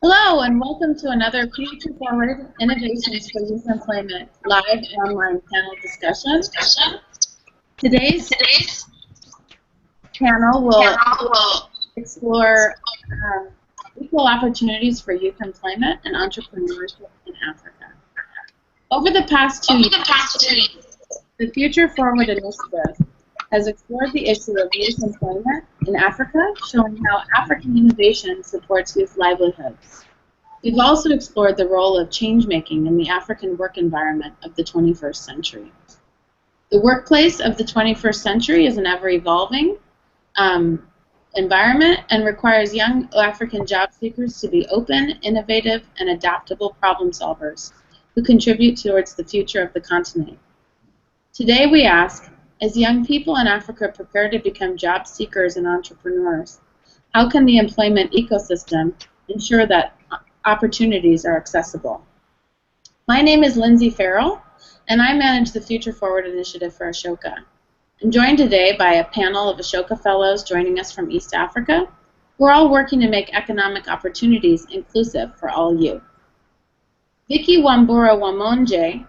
Hello and welcome to another FutureForward Innovations for Youth Employment live online panel discussion. Today's panel will explore equal opportunities for youth employment and entrepreneurship in Africa. Over the past 2 years, the FutureForward initiative has explored the issue of youth employment in Africa, showing how African innovation supports youth livelihoods. We've also explored the role of change-making in the African work environment of the 21st century. The workplace of the 21st century is an ever-evolving environment and requires young African job seekers to be open, innovative, and adaptable problem solvers who contribute towards the future of the continent. Today we ask, as young people in Africa prepare to become job seekers and entrepreneurs, how can the employment ecosystem ensure that opportunities are accessible? My name is Lindsay Farrell, and I manage the FutureForward initiative for Ashoka. I'm joined today by a panel of Ashoka Fellows joining us from East Africa. We're all working to make economic opportunities inclusive for all youth. Vicky Wambura Wamonje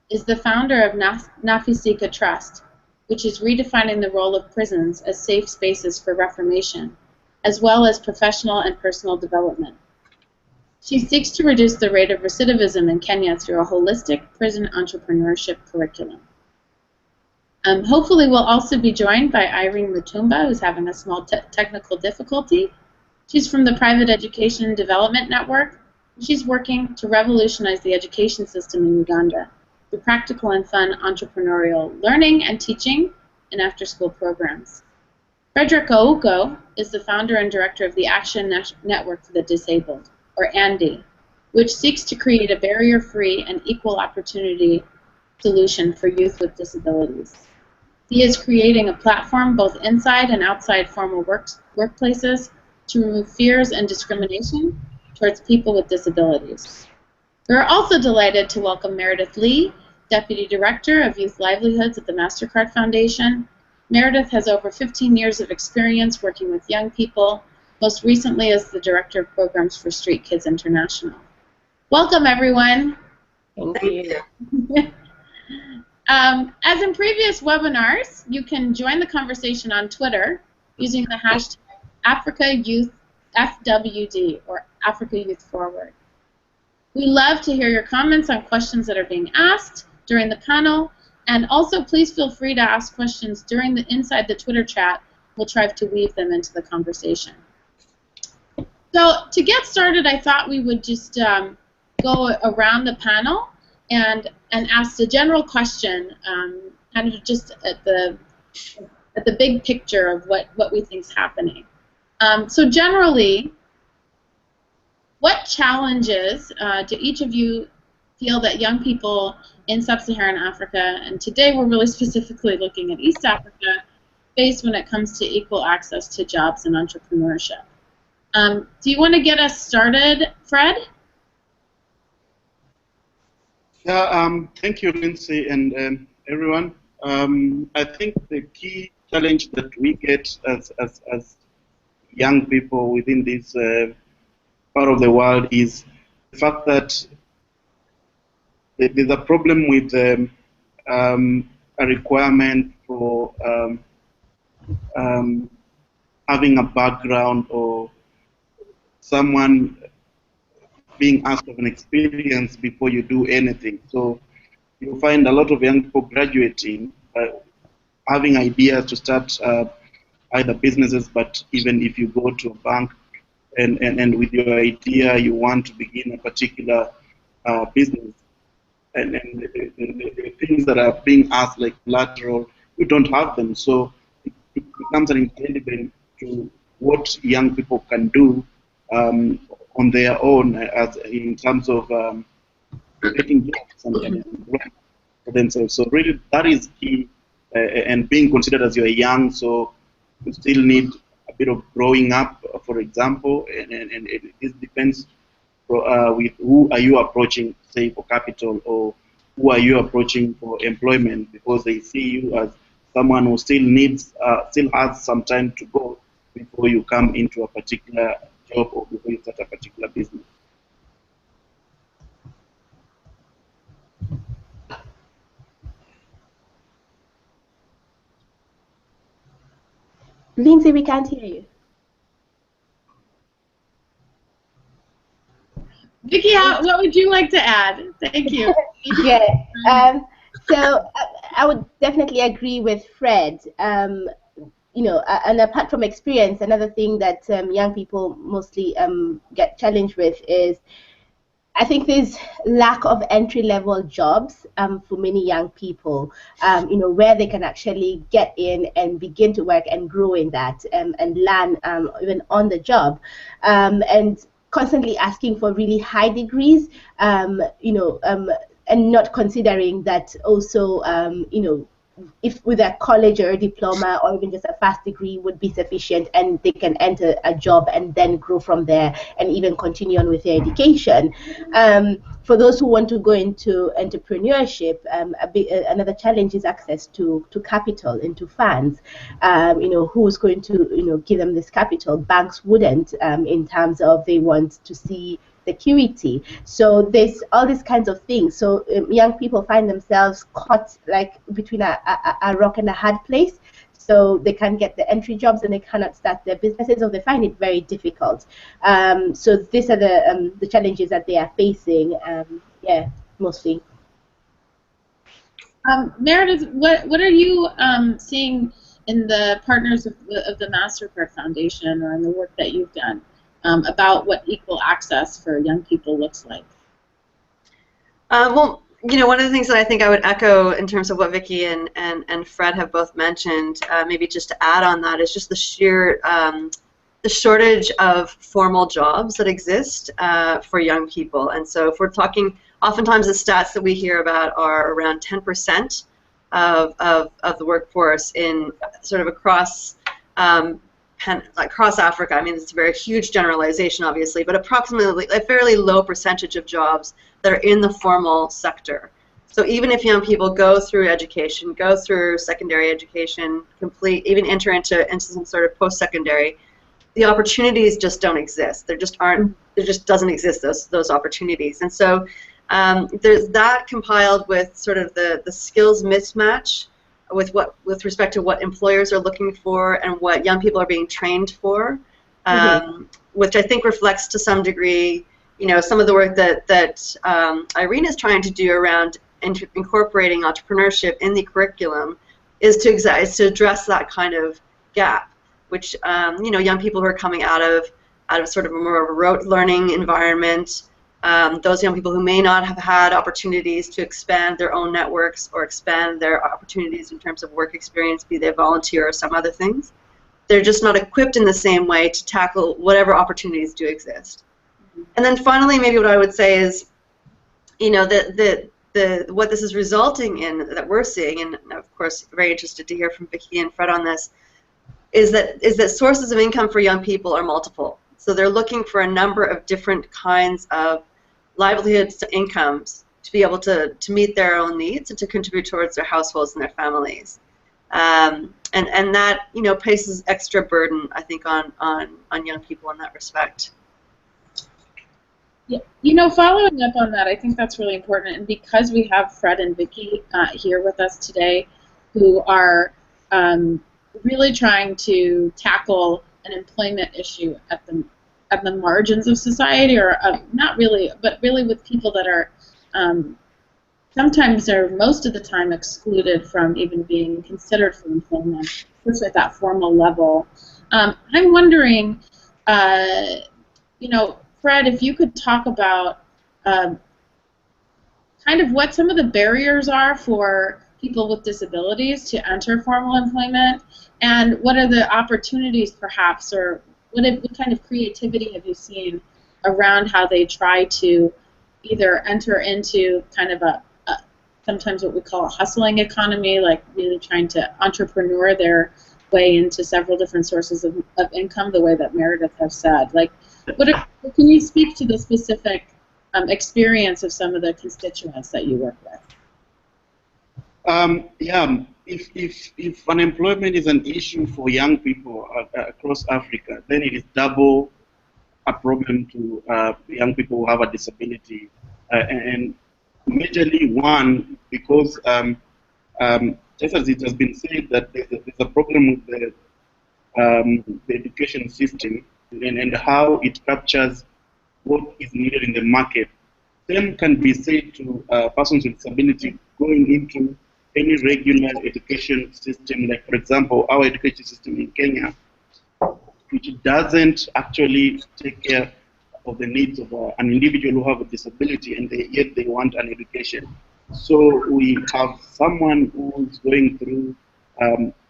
is the founder of Nafisika Trust, which is redefining the role of prisons as safe spaces for reformation, as well as professional and personal development. She seeks to reduce the rate of recidivism in Kenya through a holistic prison entrepreneurship curriculum. Hopefully we'll also be joined by Irene Mutumba, who's having a small technical difficulty. She's from the Private Education Development Network. She's working to revolutionize the education system in Uganda through practical and fun entrepreneurial learning and teaching and after-school programs. Frederick Ouko is the founder and director of the Action Network for the Disabled, or ANDI, which seeks to create a barrier-free and equal opportunity solution for youth with disabilities. He is creating a platform both inside and outside formal workplaces to remove fears and discrimination towards people with disabilities. We are also delighted to welcome Meredith Lee, Deputy Director of Youth Livelihoods at the MasterCard Foundation. Meredith has over 15 years of experience working with young people, most recently as the Director of Programs for Street Kids International. Welcome, everyone. Thank you. As in previous webinars, you can join the conversation on Twitter using the hashtag AfricaYouthFWD, or Africa Youth Forward. We love to hear your comments on questions that are being asked during the panel, and also please feel free to ask questions inside the Twitter chat. We'll try to weave them into the conversation. So to get started, I thought we would just go around the panel and ask a general question, kind of just at the big picture of what we think is happening. So generally, what challenges do each of you feel that young people in sub-Saharan Africa, and today we're really specifically looking at East Africa, face when it comes to equal access to jobs and entrepreneurship? Do you want to get us started, Fred? Yeah, thank you, Lindsay, and everyone. I think the key challenge that we get as young people within this part of the world is the fact that there's a problem with a requirement for having a background or someone being asked of an experience before you do anything. So you find a lot of young people graduating, having ideas to start either businesses, but even if you go to a bank and with your idea you want to begin a particular business, and the things that are being asked, like collateral, you don't have them. So it becomes an impediment to what young people can do on their own, as in terms of getting jobs and for themselves. So really, that is key, and being considered as you're young, so you still need a bit of growing up, for example, and this depends with who are you approaching, say, for capital, or who are you approaching for employment, because they see you as someone who still has some time to go before you come into a particular job or before you start a particular business. Lindsay, we can't hear you. Vicky, what would you like to add? Thank you. Yeah. So I would definitely agree with Fred. You know, and apart from experience, another thing that young people mostly get challenged with is, I think there's lack of entry-level jobs for many young people, you know, where they can actually get in and begin to work and grow in that and learn even on the job, and constantly asking for really high degrees, you know, and not considering that also, you know, if with a college or a diploma or even just a fast degree would be sufficient, and they can enter a job and then grow from there and even continue on with their education. For those who want to go into entrepreneurship, another challenge is access to capital, into funds. You know, who's going to, you know, give them this capital? Banks wouldn't, in terms of they want to see security. So there's all these kinds of things. So young people find themselves caught like between a rock and a hard place. So they can't get the entry jobs and they cannot start their businesses, or they find it very difficult. So these are the challenges that they are facing. Yeah, mostly. Meredith, what are you seeing in the partners of the MasterCard Foundation, or in the work that you've done, about what equal access for young people looks like? Well, you know, one of the things that I think I would echo in terms of what Vicky and Fred have both mentioned, maybe just to add on that, is just the sheer the shortage of formal jobs that exist for young people. And so if we're talking, oftentimes the stats that we hear about are around 10% of the workforce in sort of across Africa. I mean, it's a very huge generalization, obviously, but approximately a fairly low percentage of jobs that are in the formal sector. So even if young people go through education, go through secondary education, even enter into some sort of post-secondary, the opportunities just don't exist. There just doesn't exist those opportunities. And so there's that compiled with sort of the skills mismatch with respect to what employers are looking for and what young people are being trained for, which I think reflects to some degree, you know, some of the work that Irene is trying to do around incorporating entrepreneurship in the curriculum, is to address that kind of gap, which you know, young people who are coming out of sort of a more rote learning environment. Those young people who may not have had opportunities to expand their own networks or expand their opportunities in terms of work experience, be they volunteer or some other things, they're just not equipped in the same way to tackle whatever opportunities do exist. And then finally, maybe what I would say is, you know, what this is resulting in, that we're seeing, and of course very interested to hear from Vicky and Fred on this, is that sources of income for young people are multiple. So they're looking for a number of different kinds of livelihoods to incomes to be able to meet their own needs and to contribute towards their households and their families. And that, you know, places extra burden, I think, on young people in that respect. Yeah, you know, following up on that, I think that's really important, and because we have Fred and Vicky here with us today, who are really trying to tackle an employment issue at the margins of society, or not really, but really with people that are sometimes or most of the time excluded from even being considered for employment, especially at that formal level. I'm wondering, you know, Fred, if you could talk about kind of what some of the barriers are for people with disabilities to enter formal employment, and what are the opportunities perhaps, or what kind of creativity have you seen around how they try to either enter into kind of a sometimes what we call a hustling economy, like really trying to entrepreneur their way into several different sources of income, the way that Meredith has said. Like, can you speak to the specific experience of some of the constituents that you work with? Yeah, if unemployment is an issue for young people across Africa, then it is double a problem to young people who have a disability, and majorly one, because just as it has been said, that there's a problem with the education system and how it captures what is needed in the market. Same can be said to persons with disability going into any regular education system, like for example, our education system in Kenya, which doesn't actually take care of the needs of an individual who have a disability, and yet they want an education. So we have someone who's going through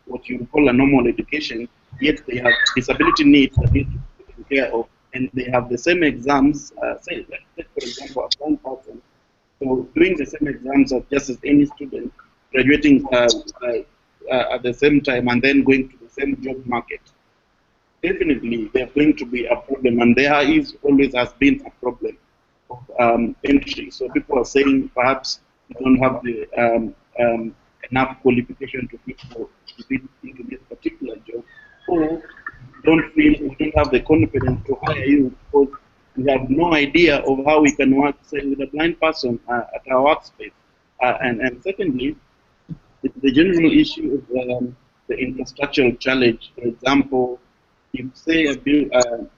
what you call a normal education, yet they have disability needs that need to be taken care of, and they have the same exams, say, like, take for example, a blind person. So doing the same exams just as any student, graduating at the same time and then going to the same job market. Definitely, there's going to be a problem, and there is always has been a problem of entry. So people are saying perhaps you don't have the enough qualification to fit into this particular job, or don't feel we don't have the confidence to hire you because we have no idea of how we can work, say, with a blind person at our workspace. And secondly, the general issue of the infrastructural challenge. For example, if say an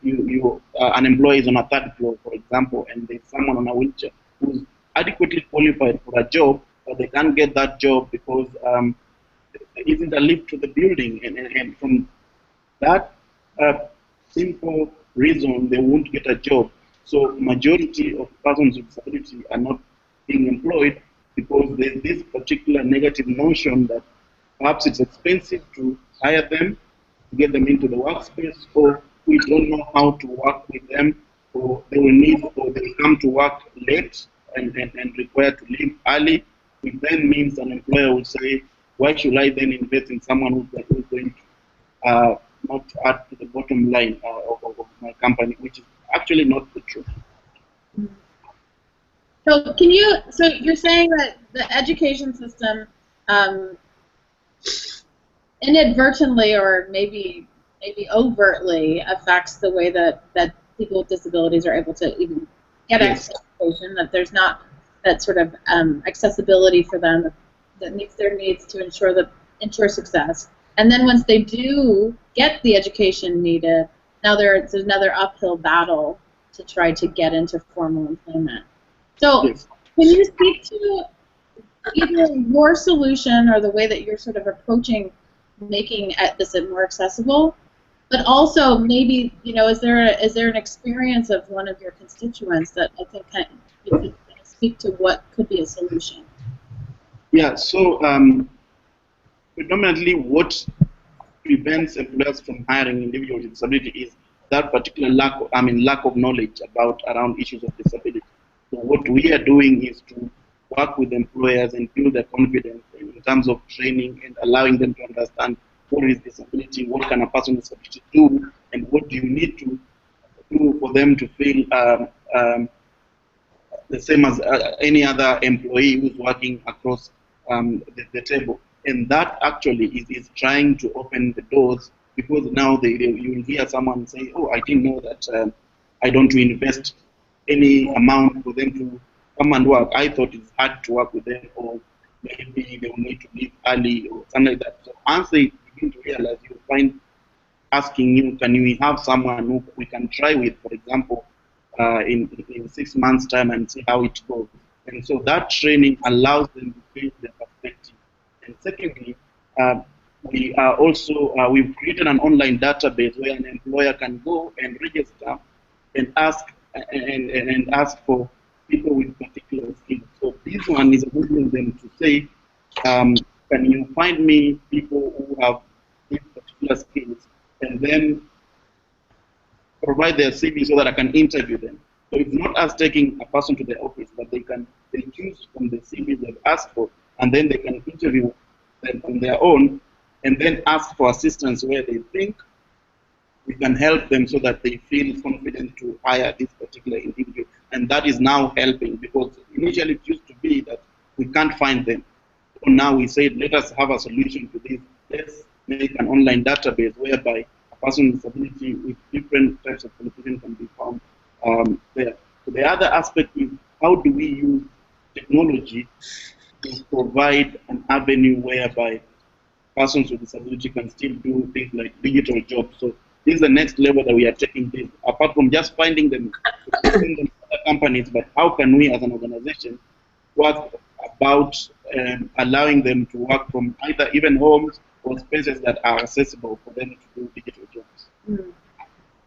employee is on a third floor, for example, and there's someone on a wheelchair who's adequately qualified for a job, but they can't get that job because there isn't a lift to the building, and from that simple reason, they won't get a job. So majority of persons with disability are not being employed because there's this particular negative notion that perhaps it's expensive to hire them, to get them into the workspace, or we don't know how to work with them, or they will come to work late and require to leave early, which then means an employer will say, why should I then invest in someone who's going to not add to the bottom line of my company, which is actually not the truth. So so you're saying that the education system inadvertently or maybe overtly affects the way that people with disabilities are able to even get education, that there's not that sort of accessibility for them that meets their needs to ensure success. And then once they do get the education needed, now there's another uphill battle to try to get into formal employment. So can you speak to either your solution or the way that you're sort of approaching making this more accessible, but also maybe, is there an experience of one of your constituents that I think you could speak to what could be a solution? Yeah, so predominantly what prevents employers from hiring individuals with disability is that particular lack of knowledge around issues of disability. So what we are doing is to work with employers and build their confidence in terms of training and allowing them to understand what is disability, what can a person with disability do, and what do you need to do for them to feel the same as any other employee who's working across the table. And that actually is trying to open the doors, because now you will hear someone say, oh, I didn't know that I don't invest any amount for them to come and work. I thought it's hard to work with them, or maybe they will need to leave early or something like that. So once they begin to realize, you find asking you, can we have someone who we can try with, for example, in 6 months' time and see how it goes. And so that training allows them to change their perspective. And secondly, we are also we've created an online database where an employer can go and register and ask for people with particular skills. So this one is enabling them to say, can you find me people who have these particular skills, and then provide their CV so that I can interview them. So it's not us taking a person to the office, but they choose from the CV they've asked for, and then they can interview them on their own, and then ask for assistance where they think we can help them so that they feel confident to hire this particular individual. And that is now helping, because initially it used to be that we can't find them. So now we said, let us have a solution to this. Let's make an online database whereby a person with disability with different types of qualifications can be found there. So the other aspect is, how do we use technology to provide an avenue whereby persons with disability can still do things like digital jobs. So this is the next level that we are taking this, apart from just finding them, send them to other companies, but how can we as an organization work about allowing them to work from either even homes or spaces that are accessible for them to do digital jobs. Mm.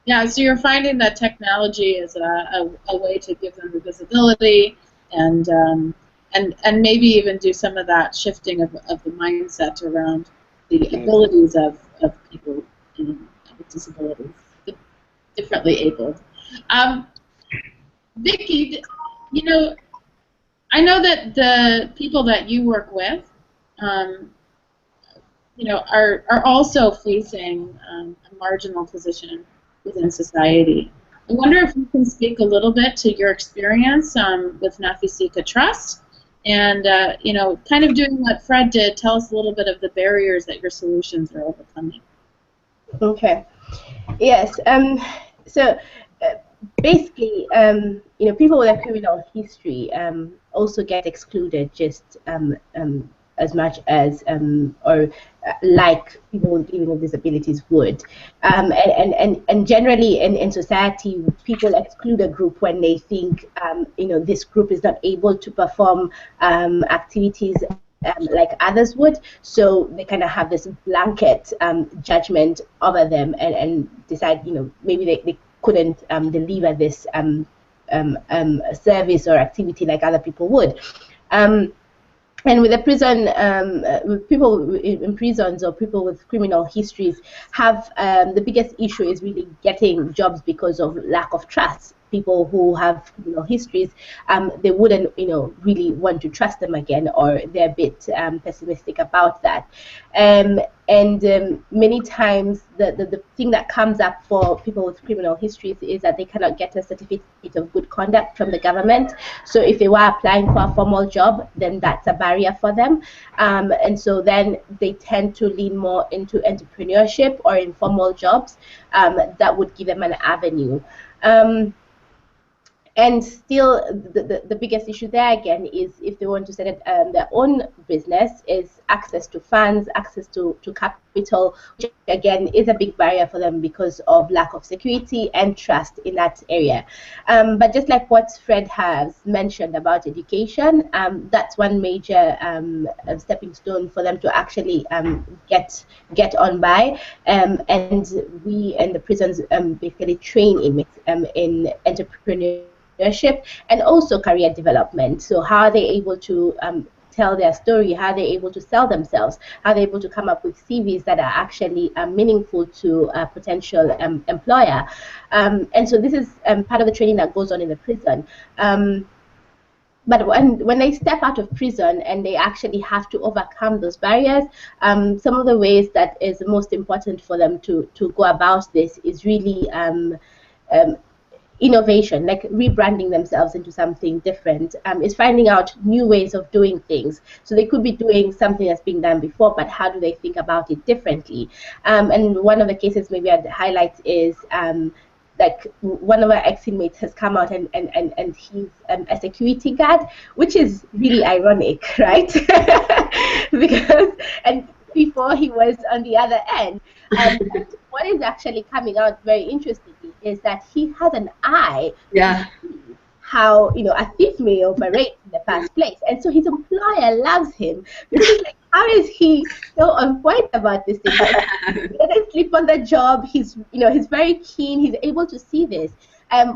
Yeah, so you're finding that technology is a way to give them the visibility and maybe even do some of that shifting of the mindset around the abilities of people with disabilities, differently abled. Vicki, you know, I know that the people that you work with, you know, are also facing a marginal position within society. I wonder if you can speak a little bit to your experience with Nafisika Trust, and you know, kind of doing what Fred did. Tell us a little bit of the barriers that your solutions are overcoming. Okay. Yes. So basically, you know, people with a criminal history also get excluded just as much as or like people living with disabilities would. And generally in society, people exclude a group when they think you know, this group is not able to perform activities like others would, so they kind of have this blanket judgment over them and decide, you know, maybe they couldn't deliver this service or activity like other people would. And with the prison, with people in prisons or people with criminal histories have the biggest issue is really getting jobs because of lack of trust. People who have criminal histories, they wouldn't, you know, really want to trust them again, or they're a bit pessimistic about that. And many times the thing that comes up for people with criminal histories is that they cannot get a certificate of good conduct from the government. So if they were applying for a formal job, then that's a barrier for them. And so then they tend to lean more into entrepreneurship or informal jobs that would give them an avenue. And still, the biggest issue there again is if they want to set up their own business, is access to funds, access to capital, which again is a big barrier for them because of lack of security and trust in that area. But just like what Fred has mentioned about education, that's one major stepping stone for them to actually get on by. And we and the prisons basically train in entrepreneurship and also career development. So how are they able to tell their story? How are they able to sell themselves? How are they able to come up with CVs that are actually meaningful to a potential employer? And so this is part of the training that goes on in the prison. But when they step out of prison and they actually have to overcome those barriers, some of the ways that is most important for them to go about this is really innovation, like rebranding themselves into something different. Is finding out new ways of doing things. So they could be doing something that's been done before, but how do they think about it differently? And one of the cases maybe I'd highlight is like one of our ex-inmates has come out and he's a security guard, which is really ironic, right? Because before he was on the other end. What is actually coming out very interestingly is that he has an eye to see how, you know, a thief may operate in the first place, and so his employer loves him because, like, how is he so on point about this thing? He doesn't sleep on the job. He's very keen. He's able to see this.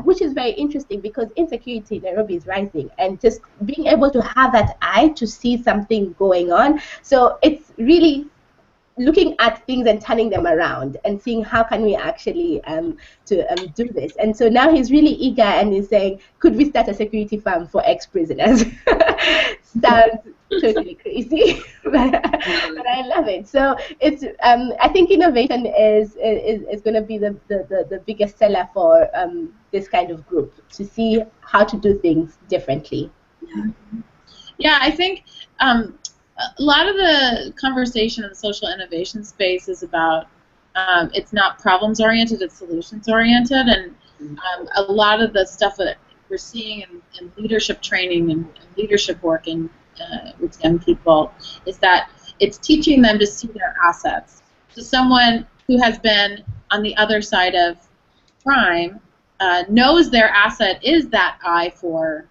Which is very interesting because insecurity in Nairobi is rising, and just being able to have that eye to see something going on. So it's really looking at things and turning them around and seeing how can we actually do this. And so now he's really eager and he's saying, could we start a security firm for ex-prisoners? Sounds totally crazy, but I love it. So it's I think innovation is going to be the biggest seller for this kind of group, to see how to do things differently. Yeah, I think a lot of the conversation in the social innovation space is about it's not problems oriented, it's solutions oriented, and a lot of the stuff that we're seeing in leadership training and leadership working with young people is that it's teaching them to see their assets. So someone who has been on the other side of crime knows their asset is that eye for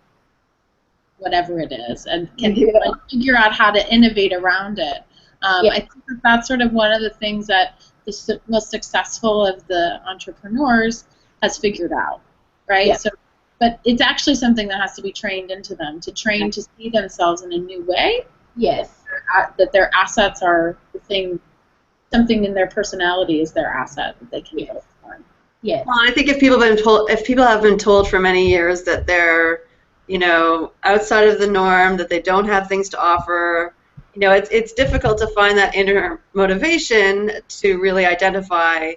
whatever it is, and can like, figure out how to innovate around it. I think that's sort of one of the things that the most successful of the entrepreneurs has figured out, right? So, but it's actually something that has to be trained into them, to train to see themselves in a new way. Yes. That their assets are the thing, something in their personality is their asset that they can build on. Yes. Well, I think if people have been told for many years that they're, you know, outside of the norm, that they don't have things to offer, you know, it's difficult to find that inner motivation to really identify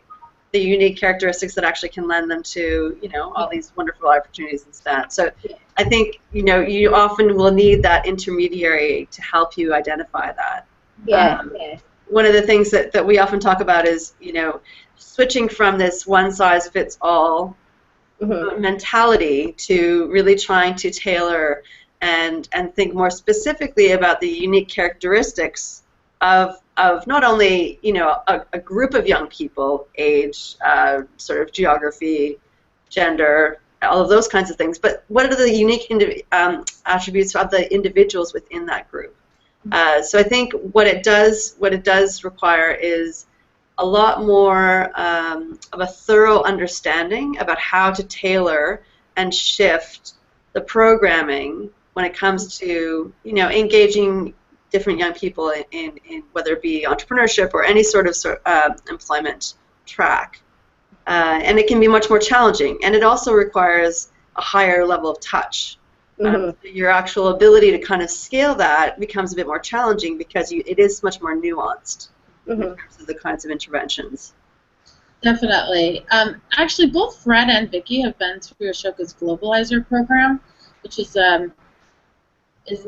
the unique characteristics that actually can lend them to, you know, all these wonderful opportunities instead. So I think, you know, you often will need that intermediary to help you identify that. One of the things that we often talk about is, you know, switching from this one-size-fits-all mentality to really trying to tailor and think more specifically about the unique characteristics of not only, you know, a group of young people, age, sort of geography, gender, all of those kinds of things, but what are the unique attributes of the individuals within that group? So I think what it does require is a lot more of a thorough understanding about how to tailor and shift the programming when it comes to, you know, engaging different young people in whether it be entrepreneurship or any sort of employment track. And it can be much more challenging, and it also requires a higher level of touch. Your actual ability to kind of scale that becomes a bit more challenging because it is much more nuanced in terms of the kinds of interventions. Definitely. Actually, both Fred and Vicky have been through Ashoka's Globalizer program, which is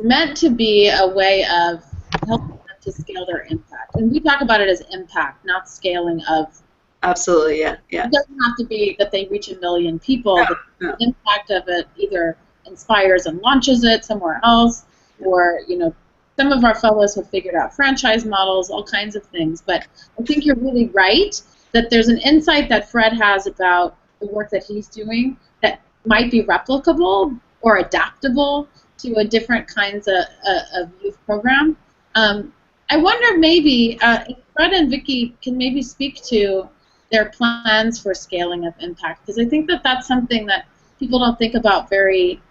meant to be a way of helping them to scale their impact. And we talk about it as impact, not scaling of. Absolutely, yeah. It doesn't have to be that they reach 1 million people. The impact of it either inspires and launches it somewhere else, or, you know, some of our fellows have figured out franchise models, all kinds of things. But I think you're really right that there's an insight that Fred has about the work that he's doing that might be replicable or adaptable to a different kinds of youth program. I wonder maybe if Fred and Vicky can maybe speak to their plans for scaling up impact, because I think that that's something that people don't think about very,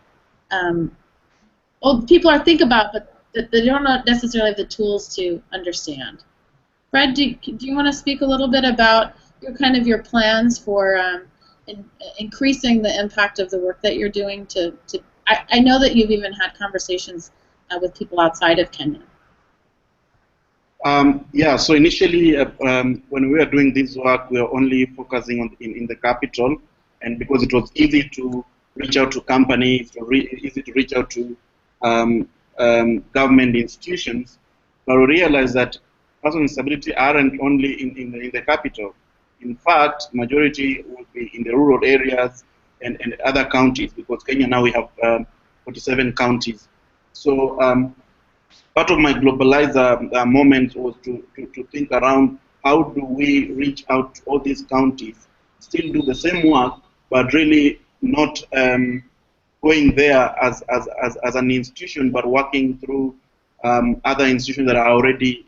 well, people think about, but that they don't necessarily have the tools to understand. Fred, do you want to speak a little bit about your plans for increasing the impact of the work that you're doing I know that you've even had conversations with people outside of Kenya. Yeah, so initially when we were doing this work, we were only focusing on in the capital, and because it was easy to reach out to companies, easy to reach out to government institutions, but we realized that persons with disability aren't only in the capital. In fact, majority will be in the rural areas and other counties, because Kenya now we have 47 counties. So part of my globalizer moment was to think around how do we reach out to all these counties, still do the same work, but really not going there as an institution, but working through other institutions that are already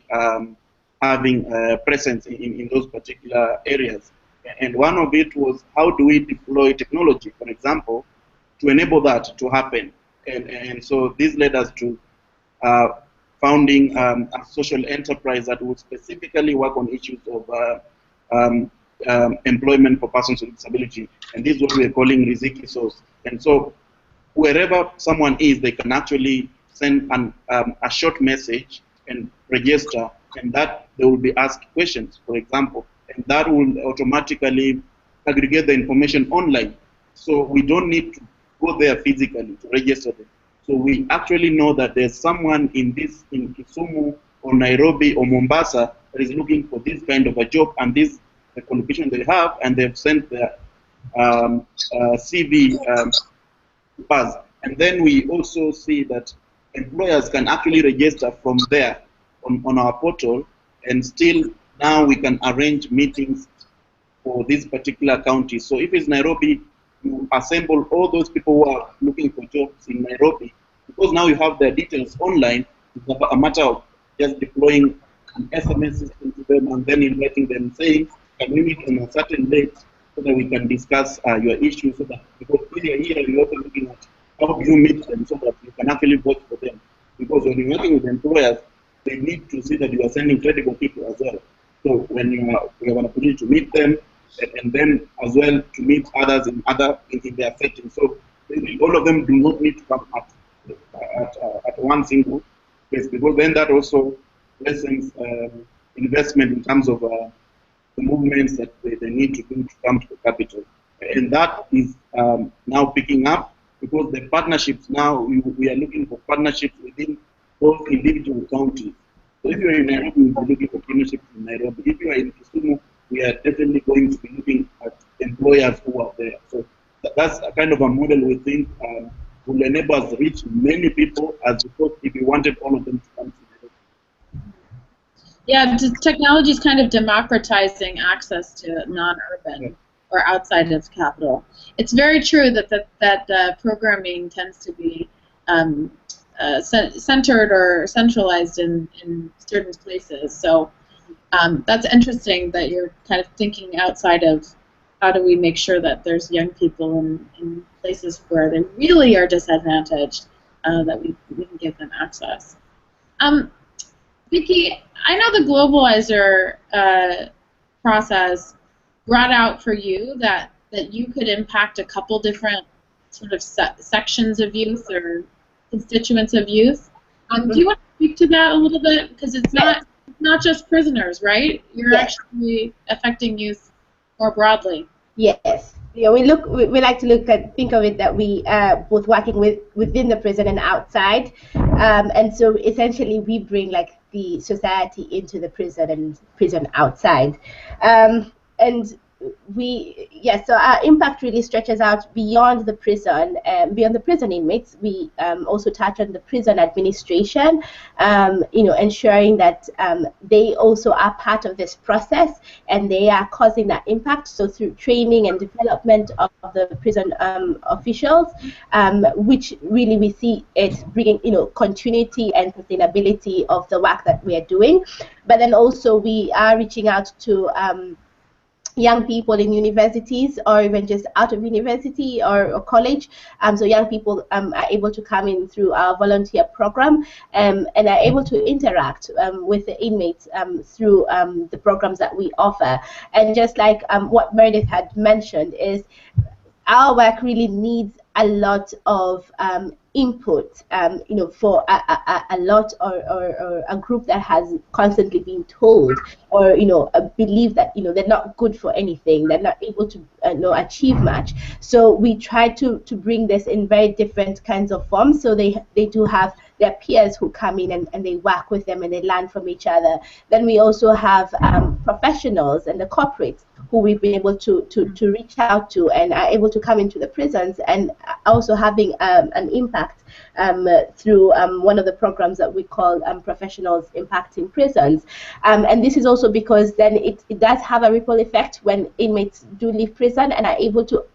having presence in those particular areas. And one of it was how do we deploy technology, for example, to enable that to happen. And so this led us to founding a social enterprise that would specifically work on issues of employment for persons with disability. And this is what we're calling Riziki Source. And so wherever someone is, they can actually send a short message and register, and that they will be asked questions, for example, and that will automatically aggregate the information online. So we don't need to go there physically to register them. So we actually know that there's someone in Kisumu or Nairobi or Mombasa that is looking for this kind of a job, and this is the qualification they have, and they've sent their CV to us. And then we also see that employers can actually register from there. on our portal, and still now we can arrange meetings for this particular county. So if it's Nairobi, you assemble all those people who are looking for jobs in Nairobi, because now you have their details online. It's a matter of just deploying an SMS system to them and then inviting them, saying, can we meet on a certain date so that we can discuss your issues, so that, because here you're also looking at how do you meet them so that you can actually vote for them. Because when you're working with employers, they need to see that you are sending credible people as well. So when you have an opportunity to meet them, and then as well to meet others in their settings. So all of them do not need to come at one single place, because then that also lessens investment in terms of the movements that they need to do to come to the capital. And that is now picking up, because the partnerships now, we are looking for partnerships within those individual counties. So if you are in Nairobi, we'll be looking for partnerships in Nairobi. If you are in Kisumu, we are definitely going to be looking at employers who are there. So that's a kind of a model we think will enable us to reach many people, as opposed if we wanted all of them to come to Nairobi. Yeah, technology is kind of democratizing access to non-urban or outside of capital. It's very true that programming tends to be centered or centralized in certain places. So that's interesting that you're kind of thinking outside of how do we make sure that there's young people in places where they really are disadvantaged, that we can give them access. Vicki, I know the globalizer process brought out for you that you could impact a couple different sort of sections of youth or constituents of youth. Do you want to speak to that a little bit? Because it's not just prisoners, right? You're actually affecting youth more broadly. Yes. Yeah, we like to think of it that we are both working within the prison and outside, and so essentially we bring like the society into the prison and prison outside, and so our impact really stretches out beyond the prison, beyond the prison inmates. We also touch on the prison administration, ensuring that they also are part of this process and they are causing that impact. So through training and development of the prison officials, which really we see it bringing continuity and sustainability of the work that we are doing. But then also we are reaching out to young people in universities or even just out of university or college. So young people are able to come in through our volunteer program and are able to interact with the inmates through the programs that we offer. And just like what Meredith had mentioned, is our work really needs a lot of input, for a lot or a group that has constantly been told or believe that they're not good for anything, they're not able to achieve much. So we try to bring this in very different kinds of forms. So they do have their peers who come in and they work with them and they learn from each other. Then we also have professionals and the corporates who we've been able to reach out to and are able to come into the prisons and also having an impact through one of the programs that we call Professionals Impacting Prisons. And this is also because then it does have a ripple effect when inmates do leave prison and are able to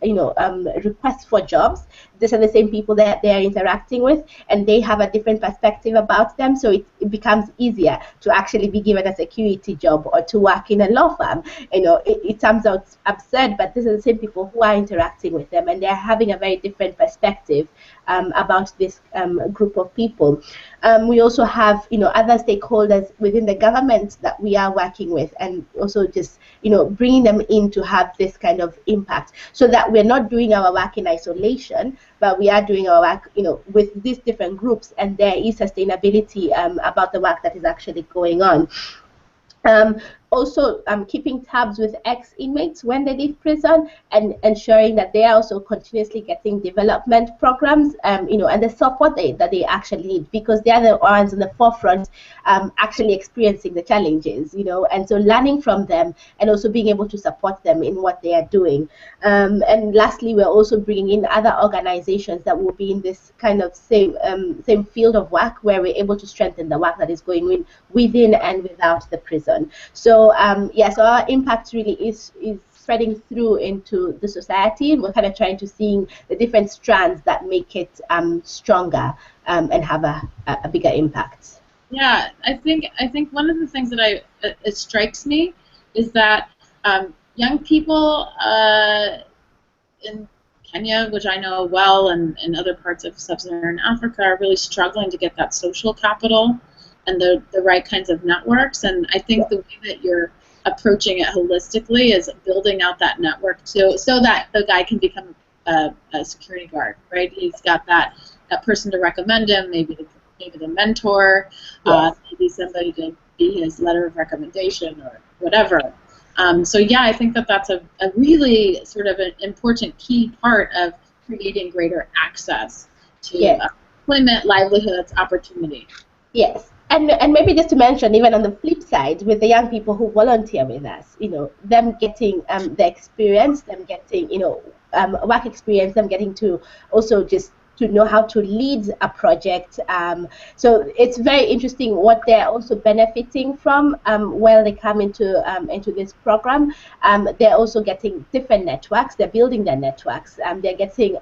request for jobs. These are the same people that they are interacting with, and they have a different perspective about them, so it becomes easier to actually be given a security job or to work in a law firm. It sounds absurd, but these are the same people who are interacting with them, and they're having a very different perspective about this group of people. We also have other stakeholders within the government that we are working with, and also just bringing them in to have this kind of impact, so that we're not doing our work in isolation, but we are doing our work with these different groups, and there is sustainability about the work that is actually going on. also keeping tabs with ex-inmates when they leave prison, and ensuring that they are also continuously getting development programs, you know, and the support that they actually need, because they are the ones in the forefront actually experiencing the challenges, you know, and so learning from them and also being able to support them in what they are doing. And lastly, we're also bringing in other organizations that will be in this kind of same field of work, where we're able to strengthen the work that is going on within and without the prison. So yeah, so our impact really is spreading through into the society. We're kind of trying to see the different strands that make it stronger and have a bigger impact. Yeah, I think one of the things that it strikes me is that young people in Kenya, which I know well, and in other parts of sub-Saharan Africa, are really struggling to get that social capital and the right kinds of networks. And I think the way that you're approaching it holistically is building out that network so that the guy can become a security guard, right? He's got that person to recommend him, maybe the mentor, maybe somebody to be his letter of recommendation or whatever. So yeah, I think that's a really sort of an important key part of creating greater access to employment, livelihoods, opportunity. Yes. And maybe just to mention, even on the flip side, with the young people who volunteer with us, you know, them getting the experience, them getting, you know, work experience, them getting to also just to know how to lead a project. So it's very interesting what they're also benefiting from while they come into this program. They're also getting different networks. They're building their networks. They're getting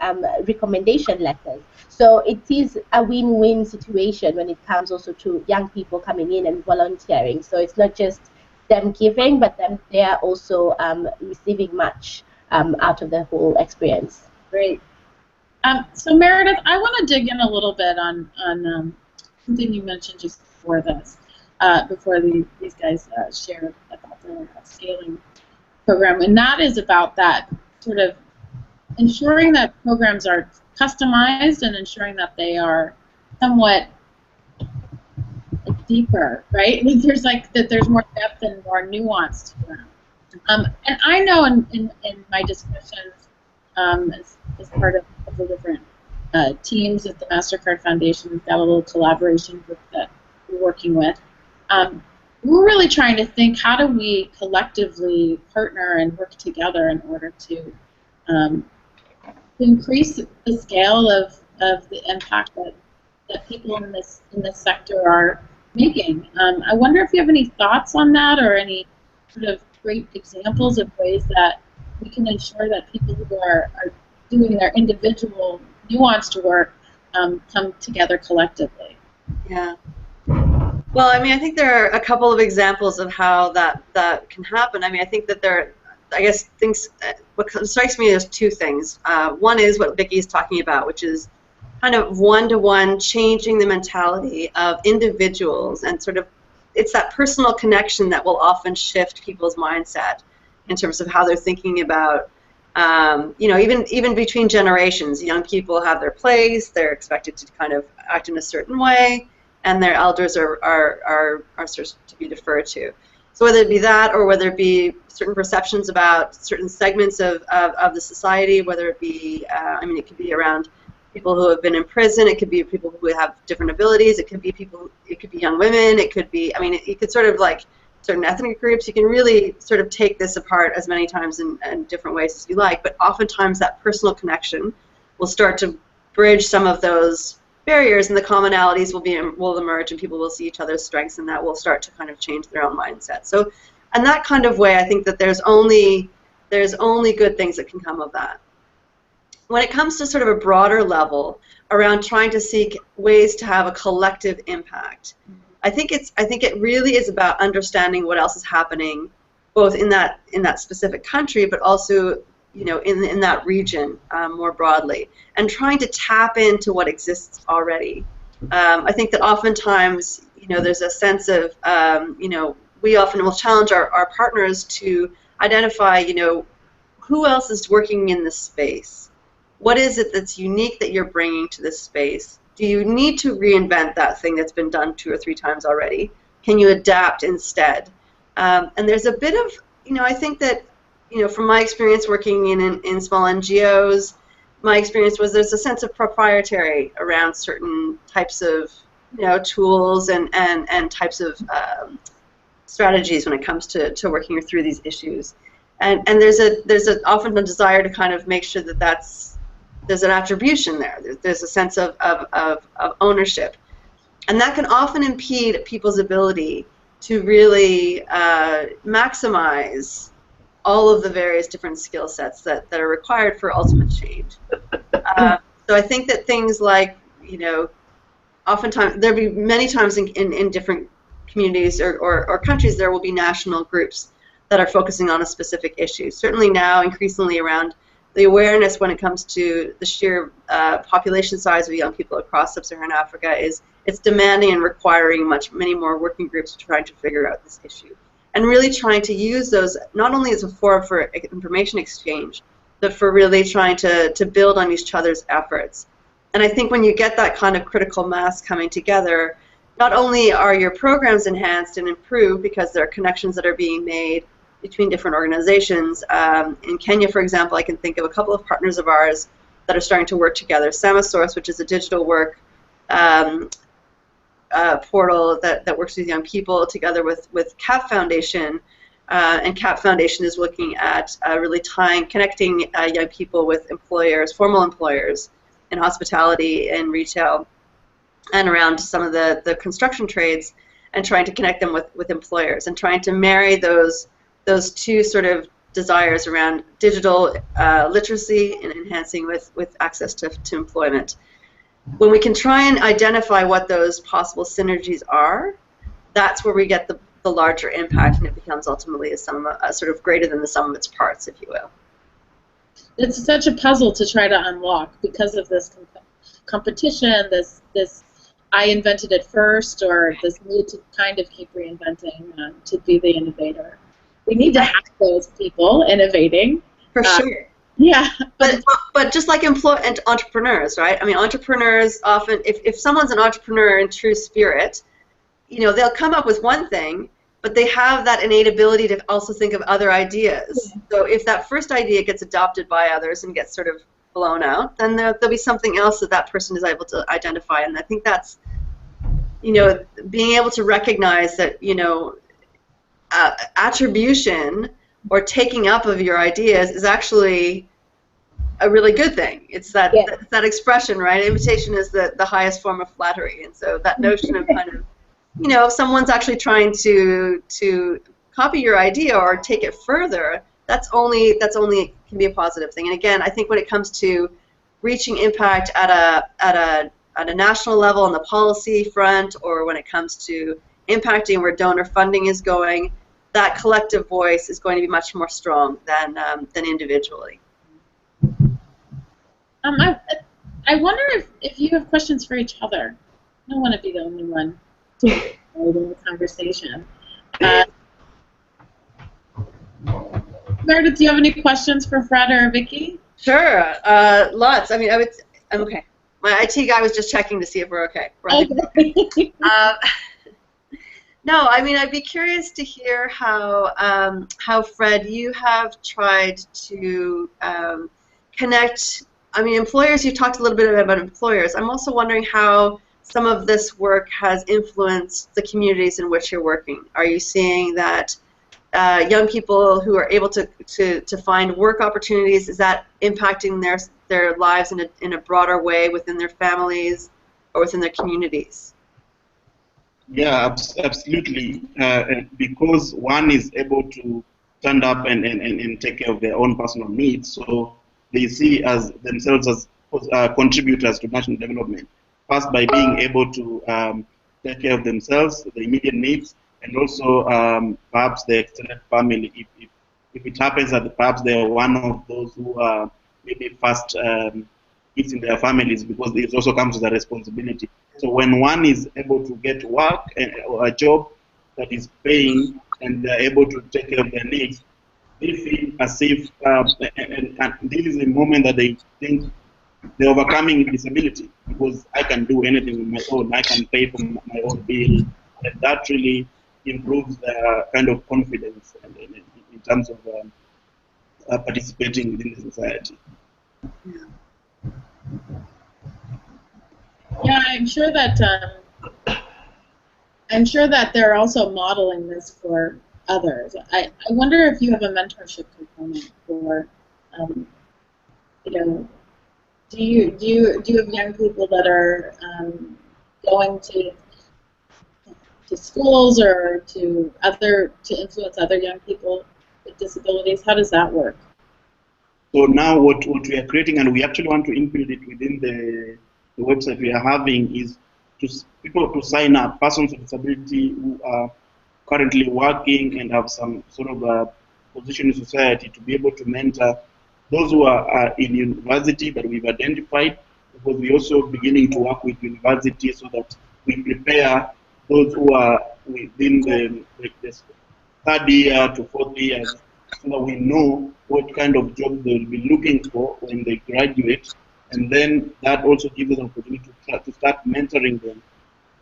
recommendation letters. So it is a win-win situation when it comes also to young people coming in and volunteering. So it's not just them giving, but then they are also receiving much out of the whole experience. Great. So Meredith, I want to dig in a little bit on something you mentioned just before this, before these guys shared about the scaling program, and that is about that sort of ensuring that programs are customized and ensuring that they are somewhat deeper, right? There's more depth and more nuance to them. And I know in my discussions as part of the different teams at the MasterCard Foundation, we've got a little collaboration group that we're working with. We're really trying to think, how do we collectively partner and work together in order to increase the scale of the impact that people in this sector are making. I wonder if you have any thoughts on that, or any sort of great examples of ways that we can ensure that people who are doing their individual nuanced work come together collectively. Yeah. Well, I mean, I think there are a couple of examples of how that can happen. I mean, I think that what strikes me as two things. One is what Vicki's talking about, which is kind of one-to-one changing the mentality of individuals, and sort of it's that personal connection that will often shift people's mindset in terms of how they're thinking about, you know, even between generations. Young people have their place; they're expected to kind of act in a certain way, and their elders are sort of to be deferred to. So whether it be that, or whether it be certain perceptions about certain segments of the society, whether it be, I mean, it could be around people who have been in prison, it could be people who have different abilities, it could be young women, it could be, I mean, you could sort of like certain ethnic groups. You can really sort of take this apart as many times in different ways as you like, but oftentimes that personal connection will start to bridge some of those barriers, and the commonalities will emerge, and people will see each other's strengths, and that will start to kind of change their own mindset. So, in that kind of way, I think that there's only good things that can come of that. When it comes to sort of a broader level around trying to seek ways to have a collective impact, I think it really is about understanding what else is happening, both in that specific country, but also, you know, in that region more broadly, and trying to tap into what exists already. I think that oftentimes, you know, there's a sense of, you know, we often will challenge our partners to identify, you know, who else is working in this space? What is it that's unique that you're bringing to this space? Do you need to reinvent that thing that's been done 2 or 3 times already? Can you adapt instead? And there's a bit of, I think that, from my experience working in small NGOs, my experience was there's a sense of proprietary around certain types of, tools and types of strategies when it comes to working through these issues. And there's often a desire to kind of make sure that there's an attribution there. There's a sense of ownership. And that can often impede people's ability to really maximize all of the various different skill sets that are required for ultimate change. So I think that things like, oftentimes, there'll be many times in different communities or countries there will be national groups that are focusing on a specific issue. Certainly now, increasingly around the awareness when it comes to the sheer population size of young people across sub-Saharan Africa it's demanding and requiring many more working groups trying to figure out this issue. And really trying to use those not only as a forum for information exchange, but for really trying to build on each other's efforts. And I think when you get that kind of critical mass coming together, not only are your programs enhanced and improved because there are connections that are being made between different organizations. In Kenya, for example, I can think of a couple of partners of ours that are starting to work together. Samasource, which is a digital work portal that works with young people, together with CAP Foundation, and CAP Foundation is looking at really connecting young people with employers, formal employers in hospitality and retail, and around some of the construction trades, and trying to connect them with employers, and trying to marry those two sort of desires around digital literacy and enhancing with access to employment. When we can try and identify what those possible synergies are, that's where we get the larger impact, and it becomes ultimately a sort of greater than the sum of its parts, if you will. It's such a puzzle to try to unlock because of this competition, this I invented it first, or this need to kind of keep reinventing to be the innovator. We need to have those people innovating. For sure. Yeah. But just like entrepreneurs, right? I mean, entrepreneurs often, if someone's an entrepreneur in true spirit, they'll come up with one thing, but they have that innate ability to also think of other ideas. Yeah. So if that first idea gets adopted by others and gets sort of blown out, then there'll be something else that person is able to identify. And I think that's, being able to recognize that, attribution or taking up of your ideas is actually a really good thing. It's that that expression, right? Imitation is the highest form of flattery, and so that notion of kind of, if someone's actually trying to copy your idea or take it further, that's only can be a positive thing. And again, I think when it comes to reaching impact at a national level on the policy front, or when it comes to impacting where donor funding is going, that collective voice is going to be much more strong than individually. I wonder if you have questions for each other. I don't want to be the only one holding the conversation. Meredith, do you have any questions for Fred or Vicky? Sure, lots. I mean, I'm okay. My IT guy was just checking to see if we're okay. Okay. No, I mean, I'd be curious to hear how Fred, you have tried to connect. I mean, employers. You talked a little bit about employers. I'm also wondering how some of this work has influenced the communities in which you're working. Are you seeing that young people who are able to find work opportunities, is that impacting their lives in a broader way within their families or within their communities? Yeah, absolutely. Because one is able to stand up and take care of their own personal needs, so they see as themselves as contributors to national development. First, by being able to take care of themselves, the immediate needs, and also perhaps the extended family. If it happens that perhaps they are one of those who are maybe first kids in their families, because it also comes with a responsibility. So when one is able to get work or a job that is paying, and they're able to take care of their needs, they feel as if, and this is a moment that they think they're overcoming disability, because I can do anything on my own, I can pay for my own bill, and that really improves their kind of confidence and in terms of participating within the society. Yeah, I'm sure that they're also modeling this for others. I wonder if you have a mentorship component for, you know, do you have young people that are going to schools or to influence other young people with disabilities? How does that work? So now what we are creating, and we actually want to implement it within the website we are having, is people to sign up, persons with disability who are currently working and have some sort of a position in society, to be able to mentor those who are in university that we've identified, because we're also beginning to work with universities so that we prepare those who are within the third year to fourth year, so that we know what kind of jobs they'll be looking for when they graduate, and then that also gives us an opportunity to start mentoring them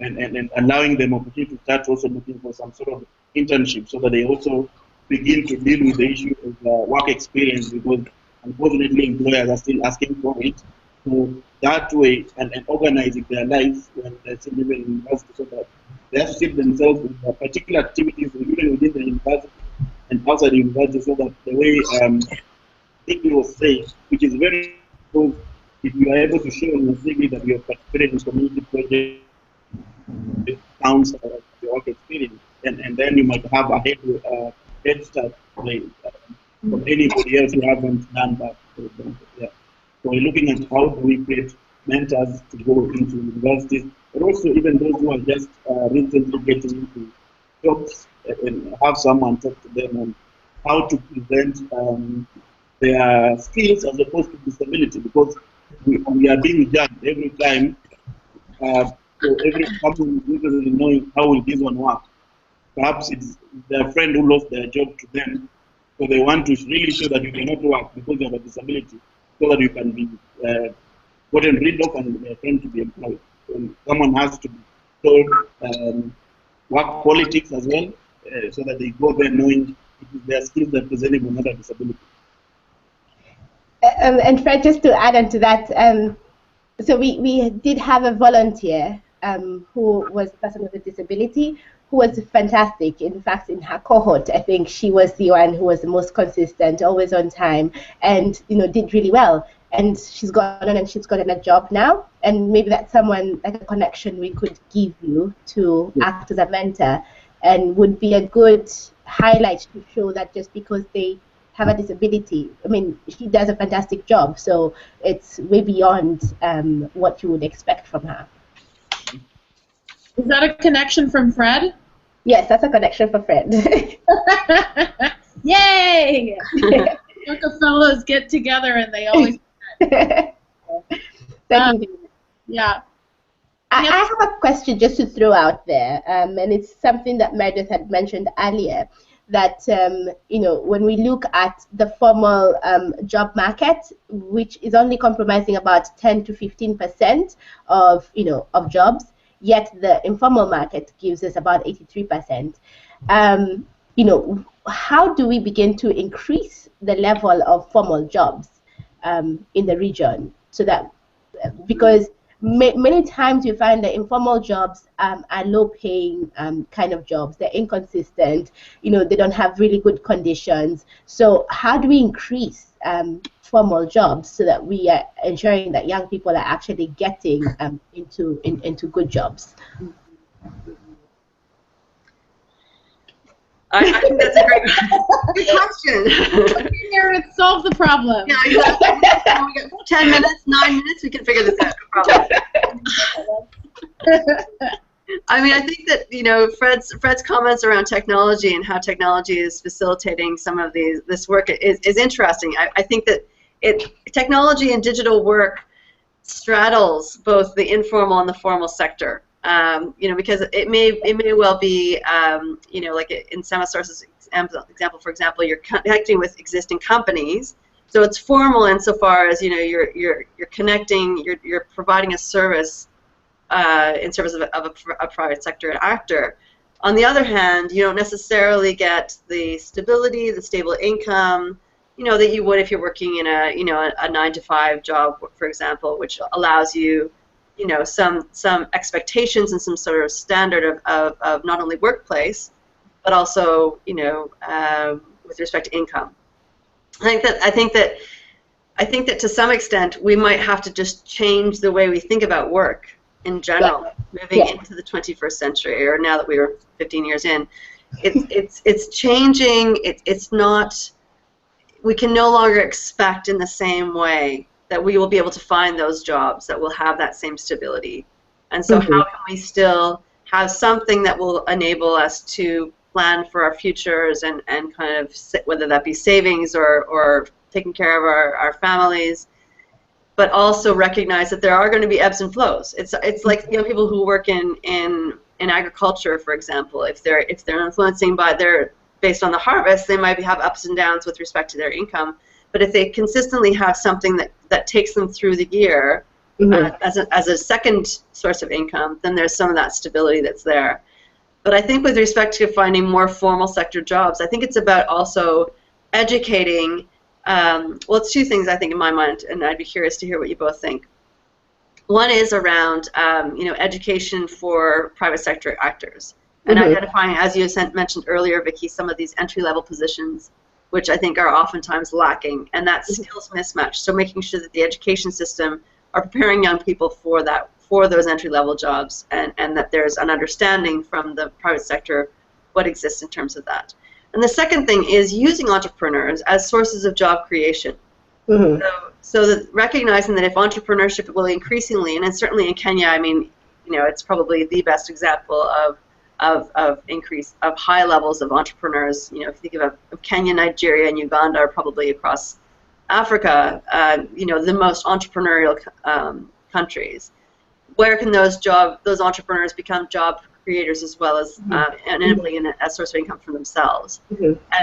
and allowing them opportunity to start also looking for some sort of internship, so that they also begin to deal with the issue of work experience, because unfortunately employers are still asking for it. So that way, and organizing their lives when they're still living in university, so that they associate themselves with particular activities, including within the university and outside the university, so that the way Iggy was saying, which is very good, if you are able to show in your CV that you have participated in community projects, counts your work experience, and then you might have a head start from anybody else who hasn't done that, for example. Yeah. So we're looking at how do we create mentors to go into universities, but also even those who are just recently getting into jobs, and have someone talk to them on how to present their skills as opposed to disability, because we are being judged every time. So every company is interested in knowing how will this one work. Perhaps it's their friend who lost their job to them, so they want to really show that you cannot work because you have a disability, so that you can be gotten rid of and they are trying to be employed. So someone has to be told work politics as well, so that they go there knowing it is their skills that present them another disability. And Fred, just to add on to that, so we did have a volunteer who was a person with a disability, who was fantastic. In fact, in her cohort, I think she was the one who was the most consistent, always on time, and did really well. And she's gone on and she's gotten a job now. And maybe that's someone, like a connection we could give you to act as a mentor, and would be a good highlight to show that just because they have a disability, I mean, she does a fantastic job. So it's way beyond what you would expect from her. Is that a connection from Fred? Yes, that's a connection for Fred. Yay! Rockefellas get together and they always. Yeah. I have a question just to throw out there, and it's something that Meredith had mentioned earlier, that when we look at the formal job market, which is only comprising about 10 to 15% of of jobs, yet the informal market gives us about 83%. How do we begin to increase the level of formal jobs in the region, so that, because many times you find that informal jobs are low-paying kind of jobs. They're inconsistent. They don't have really good conditions. So how do we increase formal jobs so that we are ensuring that young people are actually getting into good jobs? I think that's a great question. Here, let's solve the problem. Yeah, exactly. We got 10 minutes, 9 minutes, we can figure this out. No problem. I mean, I think that Fred's comments around technology and how technology is facilitating some of this work is interesting. I think that technology and digital work straddles both the informal and the formal sector. Because it may well be, like in Samasource's example, for example, you're connecting with existing companies, so it's formal insofar as you're connecting, you're providing a service in service of a private sector actor. On the other hand, you don't necessarily get the stability, the stable income, that you would if you're working in a 9-to-5 job, for example, which allows you, some expectations and some sort of standard of not only workplace, but also, with respect to income. I think that to some extent we might have to just change the way we think about work in general, moving into the 21st century, or now that we are 15 years in. It's changing. It's not. We can no longer expect in the same way that we will be able to find those jobs that will have that same stability. And so how can we still have something that will enable us to plan for our futures and kind of, whether that be savings or taking care of our families, but also recognize that there are going to be ebbs and flows. It's like people who work in agriculture, for example, if they're influencing based on the harvest, they might have ups and downs with respect to their income. But if they consistently have something that takes them through the year as a second source of income, then there's some of that stability that's there. But I think with respect to finding more formal sector jobs, I think it's about also educating. Well, it's two things I think in my mind, and I'd be curious to hear what you both think. One is around education for private sector actors, and identifying, as you mentioned earlier, Vicky, some of these entry-level positions, which I think are oftentimes lacking, and that skills mismatch. So making sure that the education system are preparing young people for those entry-level jobs, and that there's an understanding from the private sector what exists in terms of that. And the second thing is using entrepreneurs as sources of job creation. So that recognizing that if entrepreneurship will increasingly, and certainly in Kenya, I mean, it's probably the best example of increase of high levels of entrepreneurs. If you think of Kenya, Nigeria, and Uganda are probably across Africa, the most entrepreneurial countries. Where can those entrepreneurs become job creators as well as enabling a source of income for themselves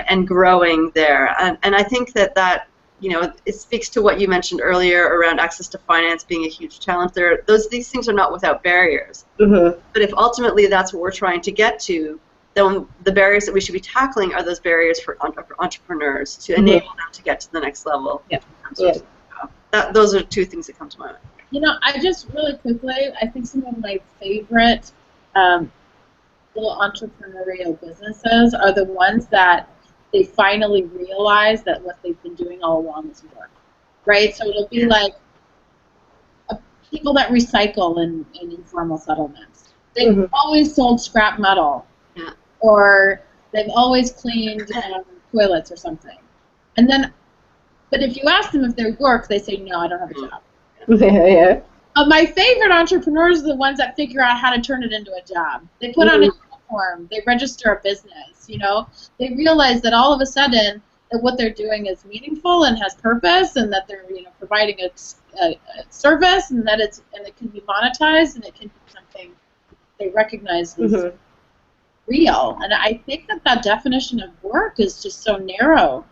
and growing there? And I think that it speaks to what you mentioned earlier around access to finance being a huge challenge. These things are not without barriers. But if ultimately that's what we're trying to get to, then the barriers that we should be tackling are those barriers for entrepreneurs to enable them to get to the next level. Those are two things that come to mind. I just really quickly, I think some of my favorite little entrepreneurial businesses are the ones that they finally realize that what they've been doing all along is work, right? So it'll be like people that recycle in informal settlements. They've always sold scrap metal, or they've always cleaned toilets or something. And then, but if you ask them if they work, they say, no, I don't have a job. My favorite entrepreneurs are the ones that figure out how to turn it into a job. They put on a uniform, they register a business, They realize that all of a sudden that what they're doing is meaningful and has purpose, and that they're providing a service, and that it can be monetized, and it can be something they recognize as real. And I think that definition of work is just so narrow,